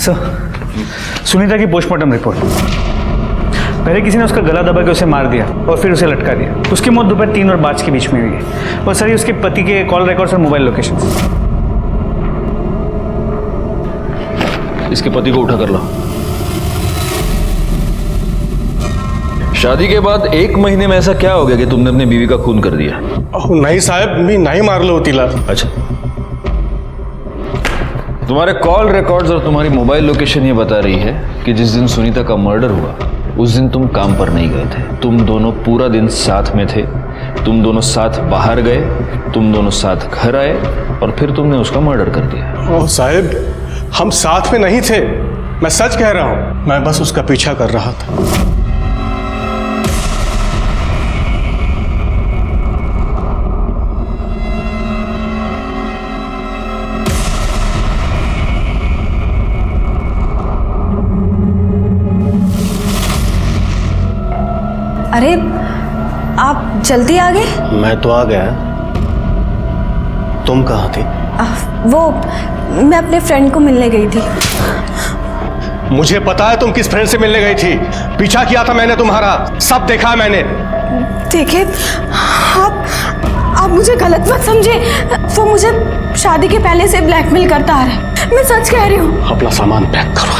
सर सुनीता की पोस्टमार्टम रिपोर्ट। पहले किसी ने उसका गला दबा के उसे मार दिया और फिर उसे लटका दिया। उसकी मौत दोपहर 3 और 5 के बीच में हुई है। और सर ये उसके पति के कॉल रिकॉर्ड्स और मोबाइल लोकेशन। इसके पति को उठा कर लो। शादी के बाद 1 महीने में ऐसा क्या हो गया कि तुमने अपनी बीवी का खून कर दिया? नाही साहेब, मी नाही मारलो तिला। अच्छा, तुम्हारे कॉल रिकॉर्ड्स और तुम्हारी मोबाइल लोकेशन ये बता रही है कि जिस दिन सुनीता का मर्डर हुआ उस दिन तुम काम पर नहीं गए थे। तुम दोनों पूरा दिन साथ में थे, तुम दोनों साथ बाहर गए, तुम दोनों साथ घर आए और फिर तुमने उसका मर्डर कर दिया। ओह साहब, हम साथ में नहीं थे, मैं सच कह रहा हूं। मैं बस उसका पीछा कर रहा था। अरे आप जल्दी आ गए? मैं तो आ गया, तुम कहाँ थी? वो मैं अपने फ्रेंड को मिलने गई थी। मुझे पता है तुम किस फ्रेंड से मिलने गई थी। पीछा किया था मैंने तुम्हारा, सब देखा है मैंने। देखिए आप आप मुझे गलत मत समझे, वो मुझे शादी के पहले से ब्लैकमेल करता आ रहा है, मैं सच कह रही हूँ। अपना सामान पैक करो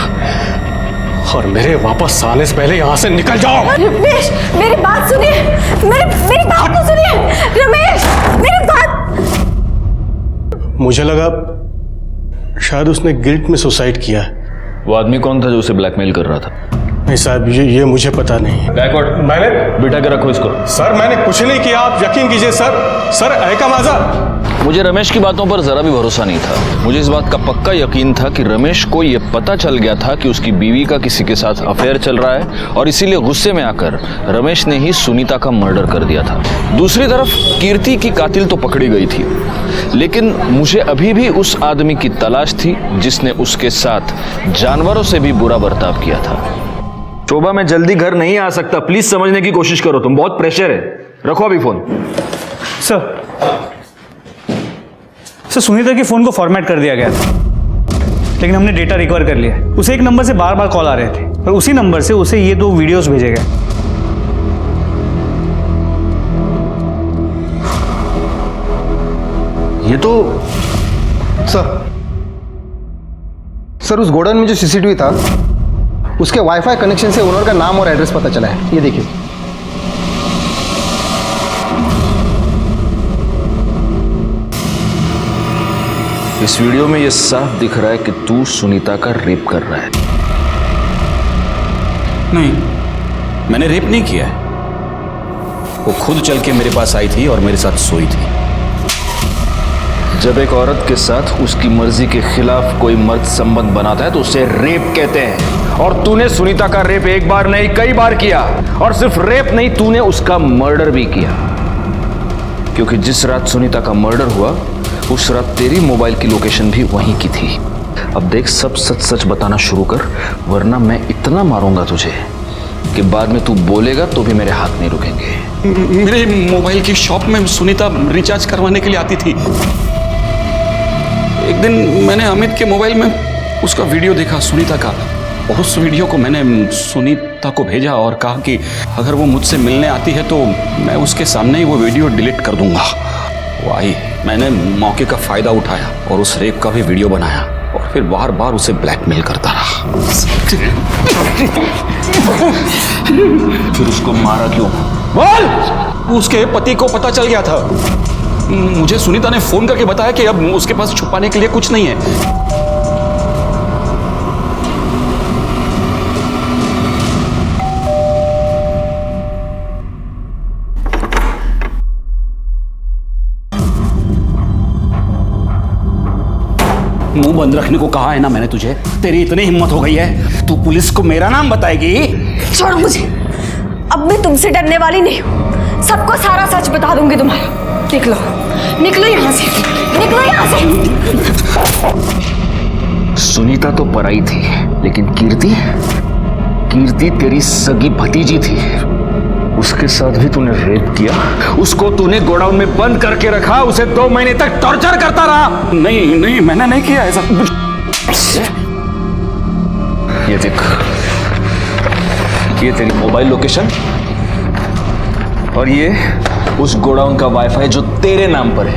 और मेरे वापस आने से पहले यहाँ से निकल जाओ। रमेश, मेरी बात सुनिए, मेरी बात तो सुनिए। रमेश, मेरी बात। मुझे लगा शायद उसने गिल्ट में सुसाइड किया है। वो आदमी कौन था जो उसे ब्लैकमेल कर रहा था? नहीं साहब, ये मुझे पता नहीं। मैंने बिठा के रखो इसको। सर मैंने कुछ नहीं किया, आप यकीन कीजिए सर ऐका माझा। मुझे रमेश की बातों पर जरा भी भरोसा नहीं था। मुझे इस बात का पक्का यकीन था कि रमेश को यह पता चल गया था कि उसकी बीवी का किसी के साथ अफेयर चल रहा है और इसीलिए गुस्से में आकर रमेश ने ही सुनीता का मर्डर कर दिया था। दूसरी तरफ कीर्ति की कातिल तो पकड़ी गई थी, लेकिन मुझे अभी भी उस आदमी की तलाश थी जिसने उसके साथ जानवरों से भी बुरा बर्ताव किया था। शोभा, मैं जल्दी घर नहीं आ सकता, प्लीज समझने की कोशिश करो, तुम बहुत प्रेशर है। रखो अभी फोन। सर सुनीता के फोन को फॉर्मेट कर दिया गया था, लेकिन हमने डेटा रिकवर कर लिया। उसे एक नंबर से बार बार कॉल आ रहे थे और उसी नंबर से उसे ये 2 वीडियोस भेजे गए। ये तो सर उस गोडाउन में जो सीसीटीवी था उसके वाईफाई कनेक्शन से ओनर का नाम और एड्रेस पता चला है। ये देखिए। इस वीडियो में यह साफ दिख रहा है कि तू सुनीता का रेप कर रहा है। नहीं, मैंने रेप नहीं किया है। वो खुद चल के मेरे पास आई थी और मेरे साथ सोई थी। जब एक औरत के साथ उसकी मर्जी के खिलाफ कोई मर्द संबंध बनाता है तो उसे रेप कहते हैं। और तूने सुनीता का रेप एक बार नहीं कई बार किया, और सिर्फ रेप नहीं, तूने उसका मर्डर भी किया। क्योंकि जिस रात सुनीता का मर्डर हुआ उस रात तेरी मोबाइल की लोकेशन भी वहीं की थी। अब देख, सब सच सच बताना शुरू कर, वरना मैं इतना मारूंगा तुझे कि बाद में तू बोलेगा तो भी मेरे हाथ नहीं रुकेंगे। मेरे मोबाइल की शॉप में सुनीता रिचार्ज करवाने के लिए आती थी। एक दिन मैंने अमित के मोबाइल में उसका वीडियो देखा सुनीता का, और उस वीडियो को मैंने सुनीता को भेजा और कहा कि अगर वो मुझसे मिलने आती है तो मैं उसके सामने ही वो वीडियो डिलीट कर दूंगा। वो आई, मैंने मौके का फायदा उठाया और उस रेप का भी वीडियो बनाया और फिर बार बार उसे ब्लैकमेल करता रहा। फिर उसको मारा क्यों? बोल! उसके पति को पता चल गया था। मुझे सुनीता ने फोन करके बताया कि अब उसके पास छुपाने के लिए कुछ नहीं है। मुंह बंद रखने को कहा है ना मैंने तुझे। तेरी इतनी हिम्मत हो गई है, तू पुलिस को मेरा नाम बताएगी? छोड़ो मुझे, अब मैं तुमसे डरने वाली नहीं हूँ। सबको सारा सच बता दूंगी तुम्हारा। निकलो, निकलो यहाँ से, निकलो यहाँ से। सुनीता तो पराई थी, लेकिन कीर्ति तेरी सगी भतीजी थी। उसके साथ भी तूने रेप किया, उसको तूने गोडाउन में बंद करके रखा, उसे 2 महीने तक टॉर्चर करता रहा। नहीं, मैंने नहीं किया ऐसा। ये देख, ये तेरी मोबाइल लोकेशन और ये उस गोडाउन का वाईफाई जो तेरे नाम पर है।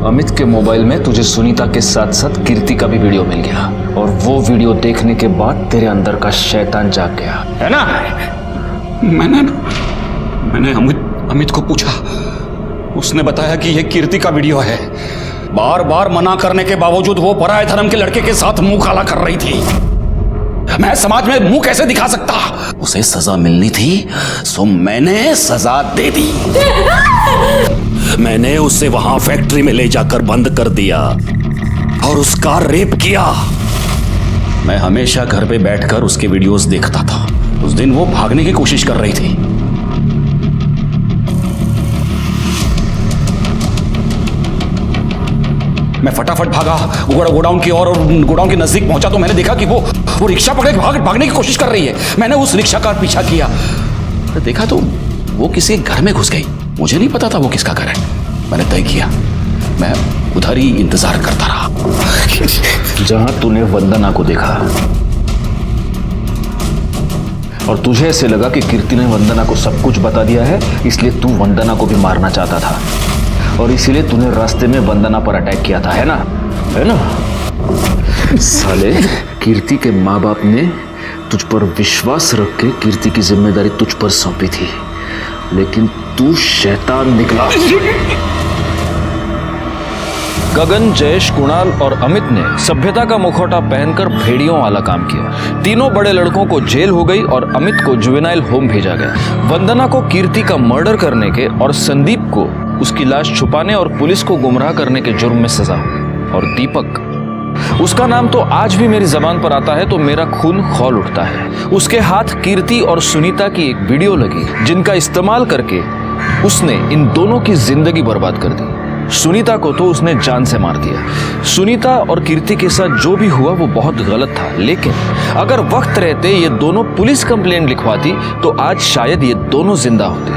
अमित के मोबाइल में तुझे सुनीता के साथ साथ कीर्ति का भी वीडियो मिल गया, और वो वीडियो देखने के बाद तेरे अंदर का शैतान जाग गया, है ना? मैंने अमित को पूछा, उसने बताया कि यह कीर्ति का वीडियो है। बार बार मना करने के बावजूद वो पराये धर्म के लड़के के साथ मुंह काला कर रही थी। मैं समाज में मुंह कैसे दिखा सकता? उसे सजा मिलनी थी, सो मैंने सजा दे दी। मैंने उसे वहां फैक्ट्री में ले जाकर बंद कर दिया और उसका रेप किया। मैं हमेशा घर पे बैठकर उसके वीडियोस देखता था। उस दिन वो भागने की कोशिश कर रही थी। मैं फटाफट भागा गोडाउन की ओर, और गोडाउन के नजदीक पहुंचा तो मैंने देखा कि वो रिक्शा पकड़ के भागने की कोशिश कर रही है। मैंने उस रिक्शा का पीछा किया, देखा तो वो किसी घर में घुस गई। मुझे नहीं पता था वो किसका घर है। मैंने तय किया मैं उधर ही इंतजार करता रहा जहां तूने वंदना को देखा। और तुझे ऐसे लगा कि कीर्ति ने वंदना को सब कुछ बता दिया है, इसलिए तू वंदना को भी मारना चाहता था और इसीलिए तूने रास्ते में वंदना पर अटैक किया था, है ना? है ना? साले, कीर्ति के माँ बाप ने तुझ पर विश्वास रख के कीर्ति की जिम्मेदारी तुझ पर सौंपी थी, लेकिन तू शैतान निकला। गगन, जयेश, कुणाल और अमित ने सभ्यता का मुखौटा पहनकर भेड़ियों वाला काम किया। तीनों बड़े लड़कों को जेल हो गई और अमित को जुवेनाइल होम भेजा गया। वंदना को कीर्ति का मर्डर करने के और संदीप को उसकी लाश छुपाने और पुलिस को गुमराह करने के जुर्म में सजा हुई। और दीपक, उसका नाम तो आज भी मेरी जबान पर आता है तो मेरा खून खौल उठता है। उसके हाथ कीर्ति और सुनीता की एक वीडियो लगी जिनका इस्तेमाल करके उसने इन दोनों की जिंदगी बर्बाद कर दी। सुनीता को तो उसने जान से मार दिया। सुनीता और कीर्ति के साथ जो भी हुआ वो बहुत गलत था, लेकिन अगर वक्त रहते ये दोनों पुलिस कंप्लेंट लिखवाती तो आज शायद ये दोनों जिंदा होते।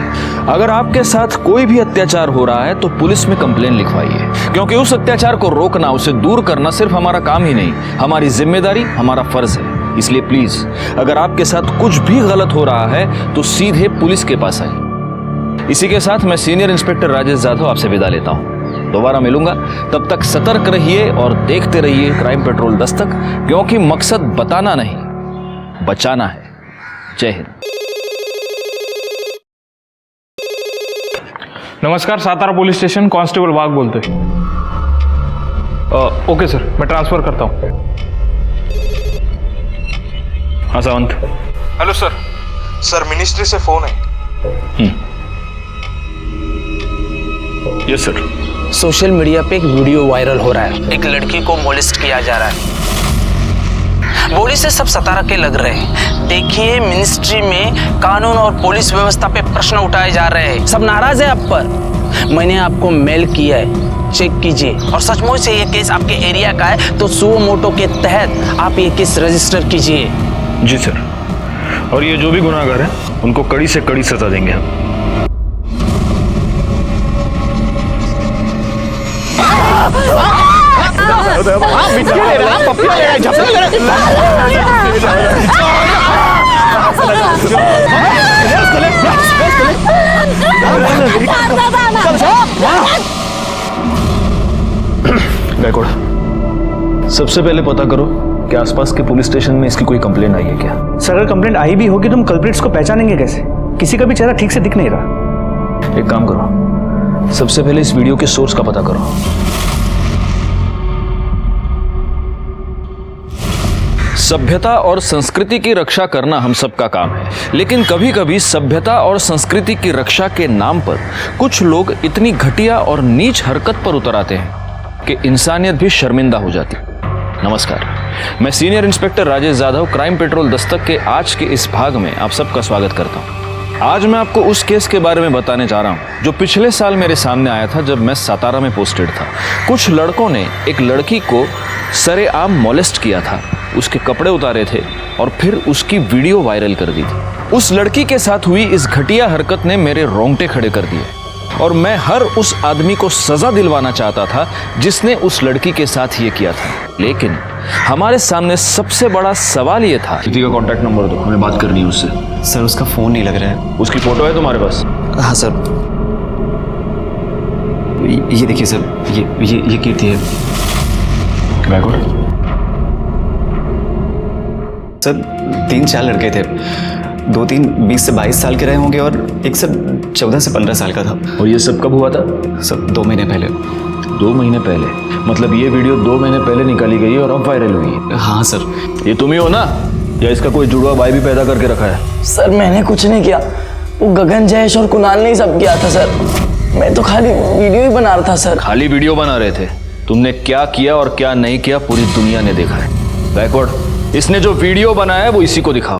अगर आपके साथ कोई भी अत्याचार हो रहा है तो पुलिस में कंप्लेंट लिखवाइए, क्योंकि उस अत्याचार को रोकना, उसे दूर करना सिर्फ हमारा काम ही नहीं, हमारी जिम्मेदारी, हमारा फर्ज है। इसलिए प्लीज, अगर आपके साथ कुछ भी गलत हो रहा है तो सीधे पुलिस के पास आइए। इसी के साथ मैं सीनियर इंस्पेक्टर राजेश जाधव आपसे विदा लेता हूँ। दोबारा मिलूंगा, तब तक सतर्क रहिए और देखते रहिए क्राइम पेट्रोल दस्तक, क्योंकि मकसद बताना नहीं, बचाना है। जय हिंद। नमस्कार, सातारा पुलिस स्टेशन, कांस्टेबल वाघ बोलते। ओके सर, मैं ट्रांसफर करता हूँ। हाँ Sawant. Hello sir. Sir, ministry से फोन है। Yes sir. सोशल मीडिया पे एक वीडियो वायरल हो रहा है। एक लड़की को मोलेस्ट किया जा रहा है। बॉडी से सब सतारा के लग रहे हैं। देखिए, मिनिस्ट्री में कानून और पुलिस व्यवस्था पे प्रश्न उठाए जा रहे हैं। सब नाराज है आप पर। मैंने आपको मेल किया है, चेक कीजिए। और सचमुच से ये केस आपके एरिया का है तो सुओ मोटो के तहत आप ये केस रजिस्टर कीजिए। जी सर, और ये जो भी गुनाहगार हैं उनको कड़ी से कड़ी सजा देंगे हम। गायकवाड़, सबसे पहले पता करो कि आसपास के पुलिस स्टेशन में इसकी कोई कंप्लेंट आई है क्या? सर, अगर कंप्लेंट आई भी होगी तो हम कल्प्रिट्स को पहचानेंगे कैसे? किसी का भी चेहरा ठीक से दिख नहीं रहा। एक काम करो, सबसे पहले इस वीडियो के सोर्स का पता करो। सभ्यता और संस्कृति की रक्षा करना हम सबका काम है, लेकिन कभी कभी सभ्यता और संस्कृति की रक्षा के नाम पर कुछ लोग इतनी घटिया और नीच हरकत पर उतर आते हैं कि इंसानियत भी शर्मिंदा हो जाती। नमस्कार, मैं senior inspector Rajesh Jadhav crime petrol Dastak के आज के इस भाग में आप सबका स्वागत करता हूँ। आज मैं आपको उस केस के बारे में बताने जा रहा हूँ जो पिछले साल मेरे सामने आया था जब मैं सातारा में पोस्टेड था। कुछ लड़कों ने एक लड़की को सरेआम मोलेस्ट किया था, उसके कपड़े उतारे थे और फिर उसकी वीडियो वायरल कर दी थी। उस लड़की के साथ हुई इस घटिया हरकत ने मेरे रोंगटे खड़े कर दिए और मैं हर उस आदमी को सजा दिलवाना चाहता था जिसने उस लड़की के साथ ये किया था। लेकिन हमारे सामने सबसे बड़ा सवाल ये था। किसी का कॉन्टैक्ट नंबर दो, हमें बात करनी है उससे। सर, उसका फोन नहीं लग रहा है। उसकी फोटो है तुम्हारे पास? हाँ सर, ये देखिए सर, ये कीर्ति है। गायकवाड़, सर 3-4 लड़के थे, 2-3 20 से 22 साल के रहे होंगे और एक सर 14 से 15 साल का था। और ये सब कब हुआ था? सर 2 महीने पहले। 2 महीने पहले? मतलब ये वीडियो 2 महीने पहले निकाली गई और अब वायरल हुई है? हाँ सर। ये तुम ही हो ना, या इसका कोई जुड़वा भाई भी पैदा करके रखा है? सर, मैंने कुछ नहीं किया, वो गगन, जयेश और कुणाल ने ही सब किया था सर। मैं तो खाली वीडियो ही बना रहा था सर। खाली वीडियो बना रहे थे? तुमने क्या किया और क्या नहीं किया पूरी दुनिया ने देखा है। गायकवाड़, इसने जो वीडियो बनाया है वो इसी को दिखाओ।